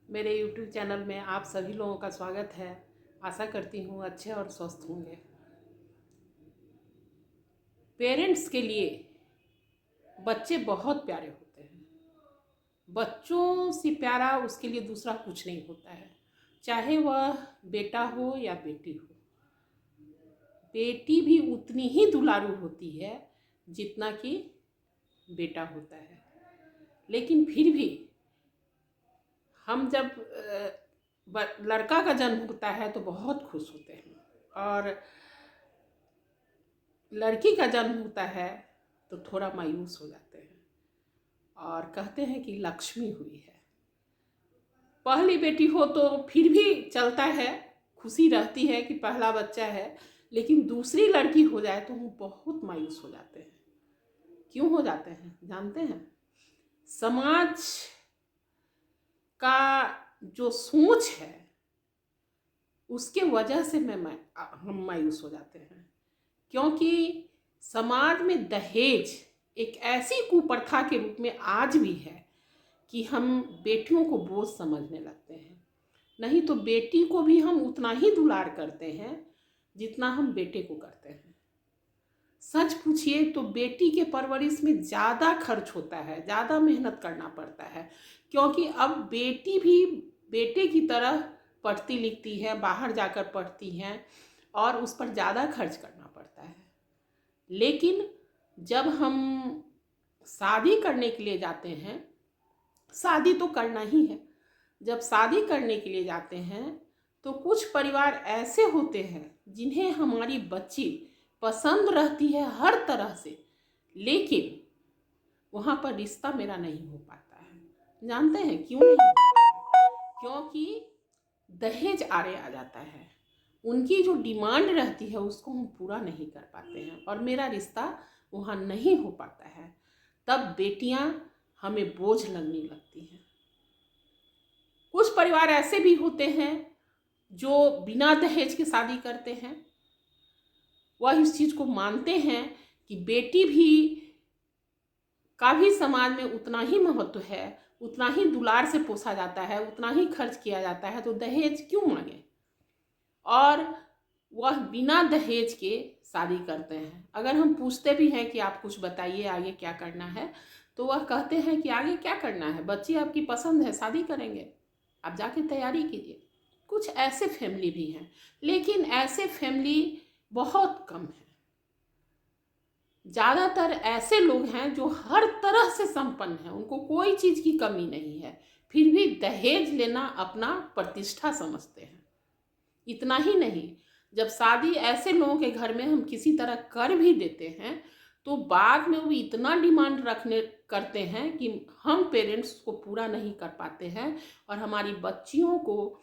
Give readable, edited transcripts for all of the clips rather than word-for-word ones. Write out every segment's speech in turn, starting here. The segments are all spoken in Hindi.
मेरे YouTube चैनल में आप सभी लोगों का स्वागत है। आशा करती हूँ अच्छे और स्वस्थ होंगे। पेरेंट्स के लिए बच्चे बहुत प्यारे होते हैं। बच्चों से प्यारा उसके लिए दूसरा कुछ नहीं होता है, चाहे वह बेटा हो या बेटी हो। बेटी भी उतनी ही दुलारू होती है जितना कि बेटा होता है, लेकिन फिर भी हम जब लड़का का जन्म होता है तो बहुत खुश होते हैं, और लड़की का जन्म होता है तो थोड़ा मायूस हो जाते हैं और कहते हैं कि लक्ष्मी हुई है। पहली बेटी हो तो फिर भी चलता है, खुशी रहती है कि पहला बच्चा है, लेकिन दूसरी लड़की हो जाए तो हम बहुत मायूस हो जाते हैं। क्यों हो जाते हैं जानते हैं? समाज का जो सोच है उसके वजह से हम मायूस हो जाते हैं, क्योंकि समाज में दहेज एक ऐसी कुप्रथा के रूप में आज भी है कि हम बेटियों को बोझ समझने लगते हैं। नहीं तो बेटी को भी हम उतना ही दुलार करते हैं जितना हम बेटे को करते हैं। सच पूछिए तो बेटी के परवरिश में ज़्यादा खर्च होता है, ज़्यादा मेहनत करना पड़ता है, क्योंकि अब बेटी भी बेटे की तरह पढ़ती लिखती है, बाहर जाकर पढ़ती हैं और उस पर ज़्यादा खर्च करना पड़ता है। लेकिन जब हम शादी करने के लिए जाते हैं, शादी तो करना ही है, जब शादी करने के लिए जाते हैं तो कुछ परिवार ऐसे होते हैं जिन्हें हमारी बच्ची पसंद रहती है हर तरह से, लेकिन वहाँ पर रिश्ता मेरा नहीं हो पाता है। जानते हैं क्यों नहीं हो पाता है? क्योंकि दहेज आड़े आ जाता है। उनकी जो डिमांड रहती है उसको हम पूरा नहीं कर पाते हैं और मेरा रिश्ता वहाँ नहीं हो पाता है। तब बेटियाँ हमें बोझ लगने लगती हैं। कुछ परिवार ऐसे भी होते हैं जो बिना दहेज के शादी करते हैं। वह इस चीज़ को मानते हैं कि बेटी भी का भी समाज में उतना ही महत्व है, उतना ही दुलार से पोसा जाता है, उतना ही खर्च किया जाता है, तो दहेज क्यों मांगे। और वह बिना दहेज के शादी करते हैं। अगर हम पूछते भी हैं कि आप कुछ बताइए आगे क्या करना है, तो वह कहते हैं कि आगे क्या करना है, बच्ची आपकी पसंद है, शादी करेंगे, आप जाके तैयारी कीजिए। कुछ ऐसे फैमिली भी हैं, लेकिन ऐसे फैमिली बहुत कम हैं। ज़्यादातर ऐसे लोग हैं जो हर तरह से संपन्न हैं, उनको कोई चीज़ की कमी नहीं है, फिर भी दहेज लेना अपना प्रतिष्ठा समझते हैं। इतना ही नहीं, जब शादी ऐसे लोगों के घर में हम किसी तरह कर भी देते हैं तो बाद में वो इतना डिमांड रखने करते हैं कि हम पेरेंट्स को पूरा नहीं कर पाते हैं और हमारी बच्चियों को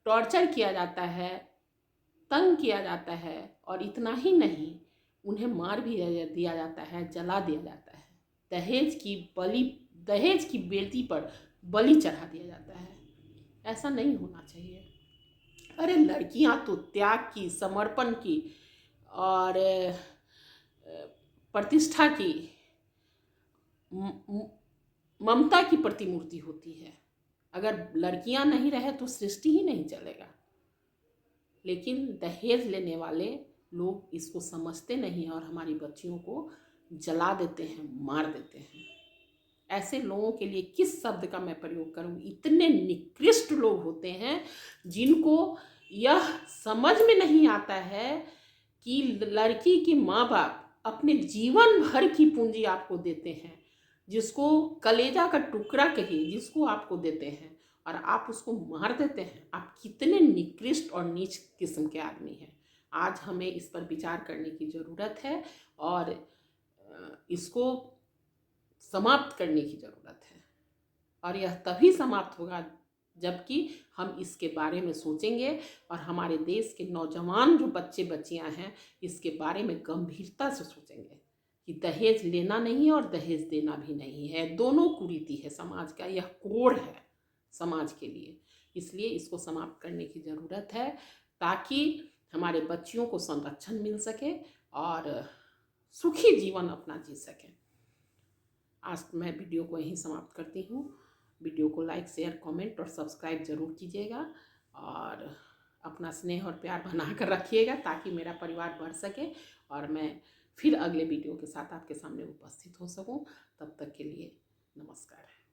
टॉर्चर किया जाता है, तंग किया जाता है, और इतना ही नहीं, उन्हें मार भी दिया जाता है, जला दिया जाता है। दहेज की बेटी पर बलि चढ़ा दिया जाता है। ऐसा नहीं होना चाहिए। अरे लड़कियां तो त्याग की, समर्पण की और प्रतिष्ठा की, ममता की प्रतिमूर्ति होती है। अगर लड़कियां नहीं रहे तो सृष्टि ही नहीं चलेगा। लेकिन दहेज लेने वाले लोग इसको समझते नहीं और हमारी बच्चियों को जला देते हैं, मार देते हैं। ऐसे लोगों के लिए किस शब्द का मैं प्रयोग करूं? इतने निकृष्ट लोग होते हैं जिनको यह समझ में नहीं आता है कि लड़की के माँ बाप अपने जीवन भर की पूंजी आपको देते हैं, जिसको कलेजा का टुकड़ा कहिए, जिसको आपको देते हैं, और आप उसको मार देते हैं। आप कितने निकृष्ट और नीच किस्म के आदमी हैं। आज हमें इस पर विचार करने की ज़रूरत है और इसको समाप्त करने की ज़रूरत है। और यह तभी समाप्त होगा जबकि हम इसके बारे में सोचेंगे और हमारे देश के नौजवान जो बच्चे बच्चियां हैं इसके बारे में गंभीरता से सोचेंगे कि दहेज लेना नहीं और दहेज देना भी नहीं है। दोनों कुरीति है समाज का, यह कोड़ है समाज के लिए। इसलिए इसको समाप्त करने की ज़रूरत है ताकि हमारे बच्चियों को संरक्षण मिल सके और सुखी जीवन अपना जी सकें। आज मैं वीडियो को यहीं समाप्त करती हूँ। वीडियो को लाइक शेयर कमेंट और सब्सक्राइब ज़रूर कीजिएगा और अपना स्नेह और प्यार बना कर रखिएगा ताकि मेरा परिवार बढ़ सके और मैं फिर अगले वीडियो के साथ आपके सामने उपस्थित हो सकूं। तब तक के लिए नमस्कार।